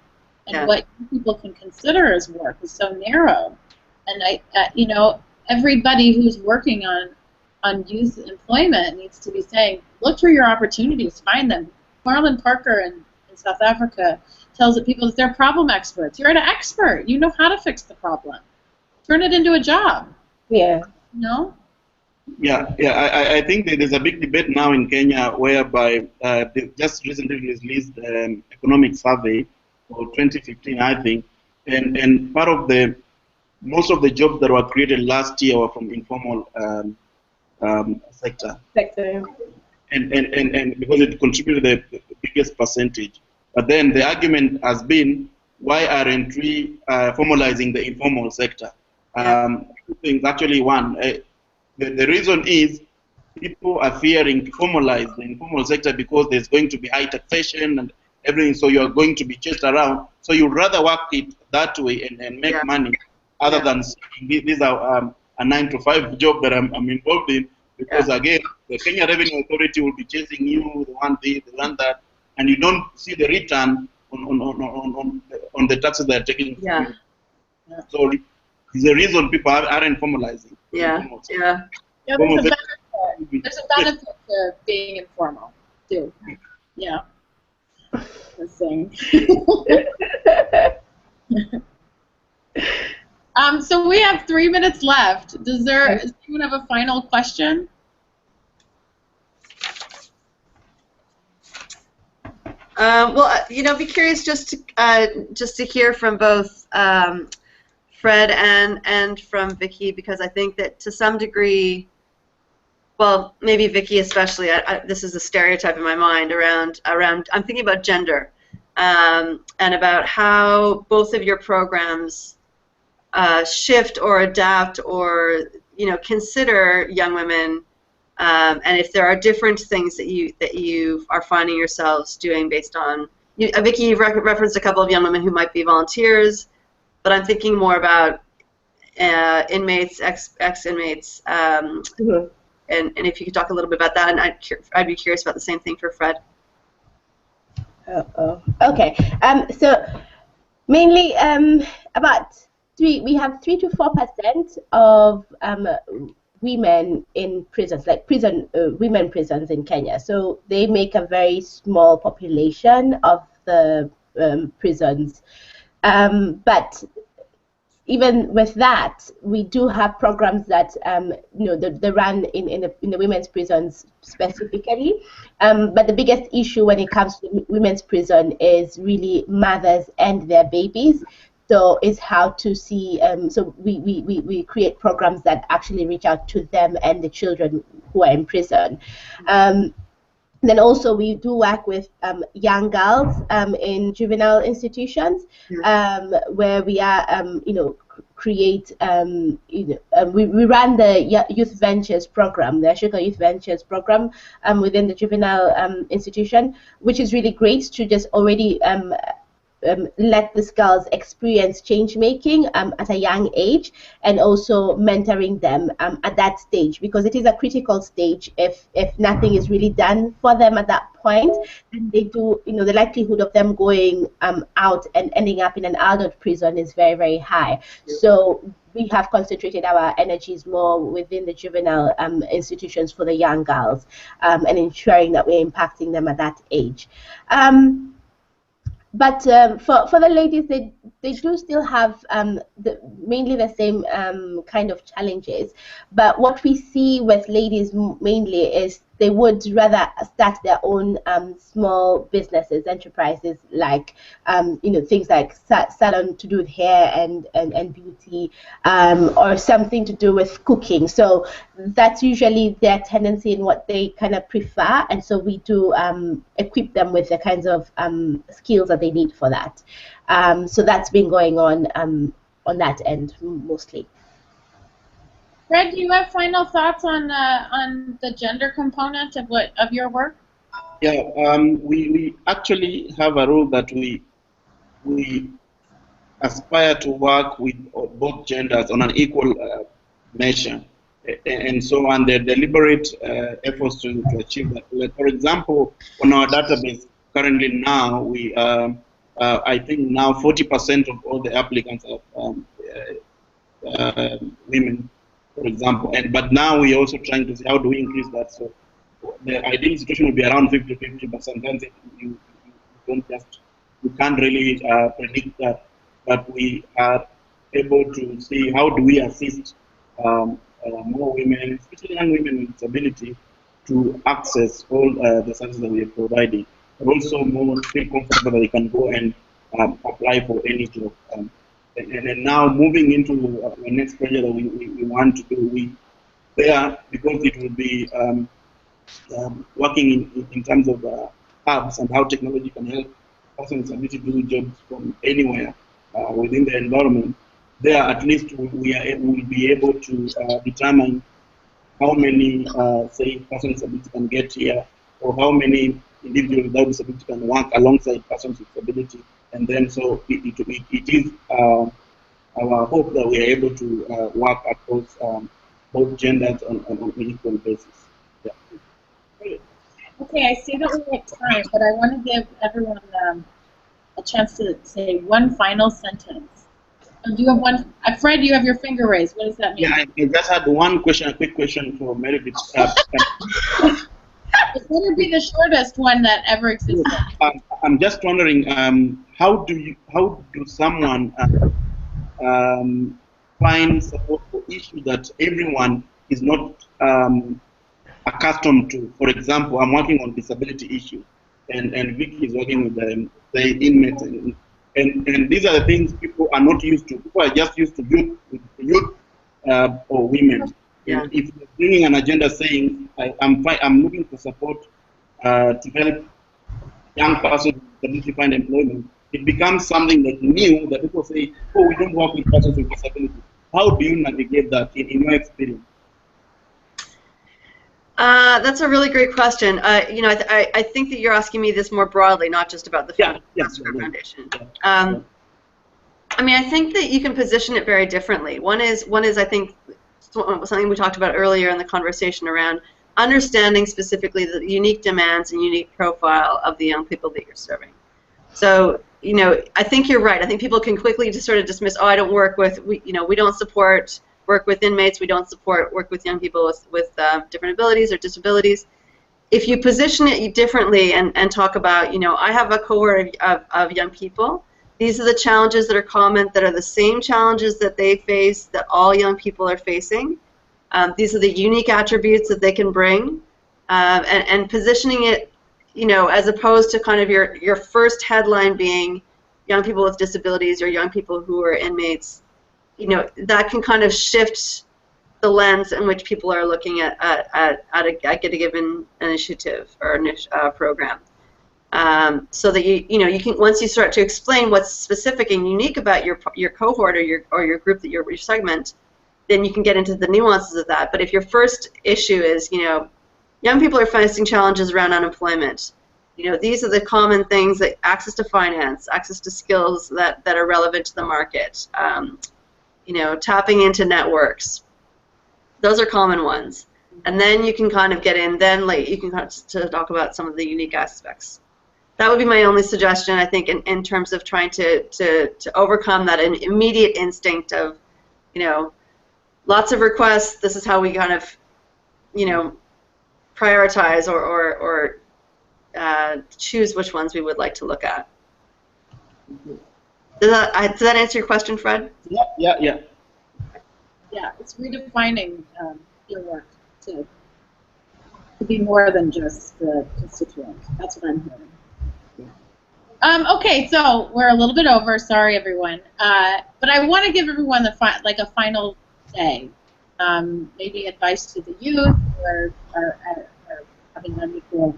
and what people can consider as work is so narrow. And everybody who's working on youth employment needs to be saying, look for your opportunities, find them. Marlon Parker in South Africa tells people that they're problem experts. You're an expert. You know how to fix the problem. Turn it into a job. I think that there's a big debate now in Kenya whereby they just recently released an economic survey for 2015, I think, and most of the jobs that were created last year were from informal sector. And because it contributed the biggest percentage. But then the argument has been, why aren't we formalizing the informal sector? Two things, actually. One, the reason is people are fearing to formalize the informal sector because there's going to be high taxation and everything, so you're going to be chased around. So you'd rather work it that way and make money other than saying, these are a 9-to-5 job that I'm involved in, because again, the Kenya Revenue Authority will be chasing you, the one this, the one that, and you don't see the return on the taxes they're taking from you. So it's the reason people aren't formalizing. There's a benefit to being informal. too. Yeah. The same. So we have 3 minutes left. Does anyone have a final question? Well, be curious just to hear from both Fred and from Vicky, because I think that to some degree, well, maybe Vicky especially, this is a stereotype in my mind around I'm thinking about gender, and about how both of your programs shift or adapt or consider young women, and if there are different things that you are finding yourselves doing based on. Vicky, you've referenced a couple of young women who might be volunteers, but I'm thinking more about inmates, ex-inmates, and if you could talk a little bit about that, and I'd be curious about the same thing for Fred. Okay. So mainly we have 3 to 4% of women in prisons, like women prisons in Kenya. So they make a very small population of the prisons, but even with that, we do have programs that they run in the women's prisons specifically. But the biggest issue when it comes to women's prison is really mothers and their babies. So it's how to see. So we create programs that actually reach out to them and the children who are in prison. Then also we do work with young girls in juvenile institutions, where we are, create, we run the Youth Ventures program, the Sugar Youth Ventures program within the juvenile institution, which is really great to just already let these girls experience change making at a young age, and also mentoring them at that stage, because it is a critical stage. If nothing is really done for them at that point, then they do, the likelihood of them going out and ending up in an adult prison is very, very high. So we have concentrated our energies more within the juvenile institutions for the young girls, and ensuring that we're impacting them at that age. But for the ladies, they do still have mainly the same kind of challenges. But what we see with ladies mainly is they would rather start their own small businesses, enterprises, like things like salon to do with hair and beauty, or something to do with cooking. So that's usually their tendency in what they kind of prefer, and so we do equip them with the kinds of skills that they need for that. So that's been going on that end mostly. Fred, do you have final thoughts on the gender component of your work? Yeah, we actually have a rule that we aspire to work with both genders on an equal measure, and so on the deliberate efforts to achieve that. Like, for example, on our database currently now, we I think now 40% of all the applicants are women, for example. But now we're also trying to see how do we increase that. So the ideal situation would be around 50-50, but sometimes you can't really predict that. But we are able to see how do we assist more women, especially young women with disability, to access all the services that we are providing. But also more feel comfortable that they can go and apply for any job. And then now moving into the next project that we want to do, because it will be working in terms of hubs and how technology can help persons with disability do jobs from anywhere within the environment. There, at least we will be able to determine how many, say, persons with disability can get here, or how many individuals without disability can work alongside persons with disability. And then, so it is our hope that we are able to work across both genders on an equal basis. Yeah. Okay, I see that we're at time, but I want to give everyone a chance to say one final sentence. Do you have one? Fred, you have your finger raised. What does that mean? Yeah, I just had one question, a quick question for Meredith. It better be the shortest one that ever existed. I'm just wondering, how do someone find support for issues that everyone is not accustomed to? For example, I'm working on disability issues, and Vicky is working with the inmates, and these are the things people are not used to. People are just used to youth or women. Yeah. And if you're bringing an agenda saying, I'm looking for support to help young persons with disability find employment, it becomes something that new, that people say, oh, we don't work with persons with disability. How do you navigate that in your experience? That's a really great question. You know, I think that you're asking me this more broadly, not just about the Foundation. I mean, I think that you can position it very differently. One is I think something we talked about earlier in the conversation around understanding specifically the unique demands and unique profile of the young people that you're serving. So, you know, I think you're right. I think people can quickly just sort of dismiss, oh, I don't work with, we don't support work with inmates, we don't support work with young people with different abilities or disabilities. If you position it differently and talk about, you know, I have a cohort of young people. These are the challenges that are common, that are the same challenges that they face, that all young people are facing. These are the unique attributes that they can bring, and positioning it, you know, as opposed to kind of your first headline being young people with disabilities or young people who are inmates, you know, that can kind of shift the lens in which people are looking at a given initiative or program. So that you can, once you start to explain what's specific and unique about your cohort or your group, that your segment, then you can get into the nuances of that. But if your first issue is, you know, young people are facing challenges around unemployment, you know, these are the common things, that access to finance, access to skills that are relevant to the market, you know, tapping into networks. Those are common ones. And then you can kind of get in, you can kind of to talk about some of the unique aspects. That would be my only suggestion, I think, in terms of trying to overcome that immediate instinct of, you know, lots of requests, this is how we kind of, you know, prioritize or choose which ones we would like to look at. Does that answer your question, Fred? Yeah. Yeah, it's redefining your work to be more than just the constituent. That's what I'm hearing. Okay, so we're a little bit over. Sorry, everyone. But I want to give everyone a final say. Maybe advice to the youth, or having unequal,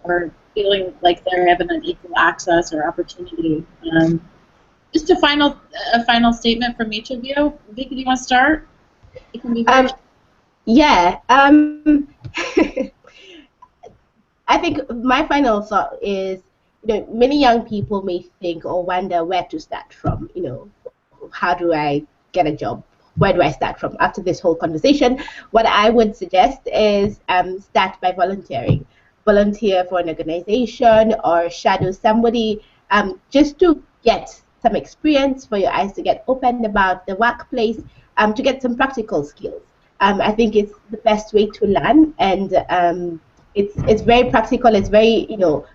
or feeling like they're having unequal access or opportunity. Just a final statement from each of you. Vicky, do you want to start? It can be very yeah. I think my final thought is, you know, many young people may think or wonder where to start from. You know, how do I get a job? Where do I start from? After this whole conversation, what I would suggest is start by volunteering. Volunteer for an organization or shadow somebody, just to get some experience, for your eyes to get opened about the workplace, to get some practical skills. I think it's the best way to learn, and it's very practical. It's very, you know,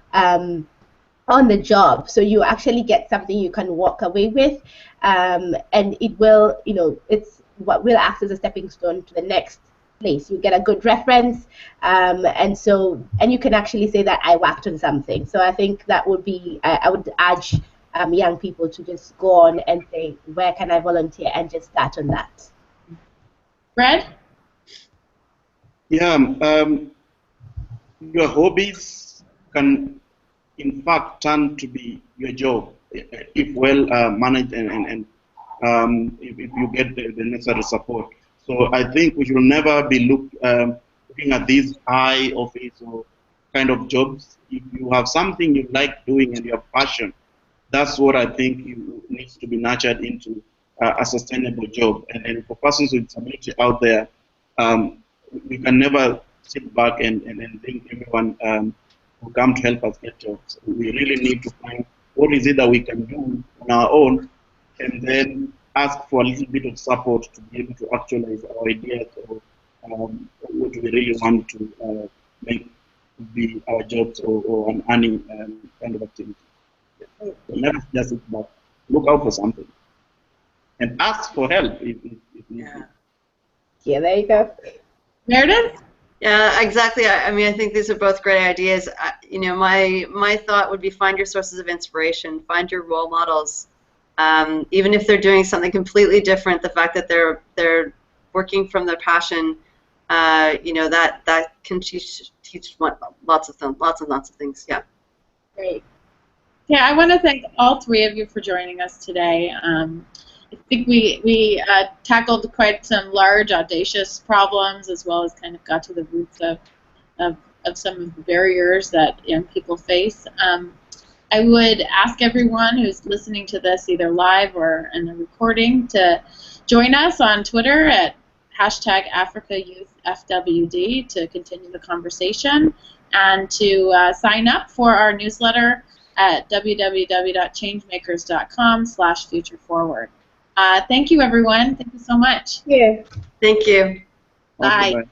on the job, so you actually get something you can walk away with, and it will, you know, it's what will act as a stepping stone to the next place. You get a good reference, and you can actually say that I worked on something. So I think that would be, I would urge young people to just go on and say, where can I volunteer, and just start on that. Fred? Yeah, your hobbies can in fact turn to be your job if well managed, and if you get the necessary support. So I think we should never be looking at these high office or kind of jobs. If you have something you like doing and you have passion, that's what I think needs to be nurtured into a sustainable job. And then for persons with disability out there, we can never sit back and think everyone will come to help us get jobs. We really need to find what is it that we can do on our own, and then ask for a little bit of support to be able to actualize our ideas or what we really want to make be our jobs or an earning kind of activity. So never just sit back. Look out for something. And ask for help if need be. Yeah, there you go. Meredith? Yeah, exactly. I mean, I think these are both great ideas. You know, my thought would be find your sources of inspiration, find your role models. Even if they're doing something completely different, the fact that they're working from their passion, you know, that can teach lots of things. Yeah. Great. Yeah, I want to thank all three of you for joining us today. I think we tackled quite some large, audacious problems, as well as kind of got to the roots of some of the barriers that young people face. I would ask everyone who's listening to this, either live or in the recording, to join us on Twitter at #AfricaYouthFWD to continue the conversation, and to sign up for our newsletter at www.changemakers.com/FutureForward. Thank you, everyone. Thank you so much. Yeah. Thank you. Bye. Okay, bye.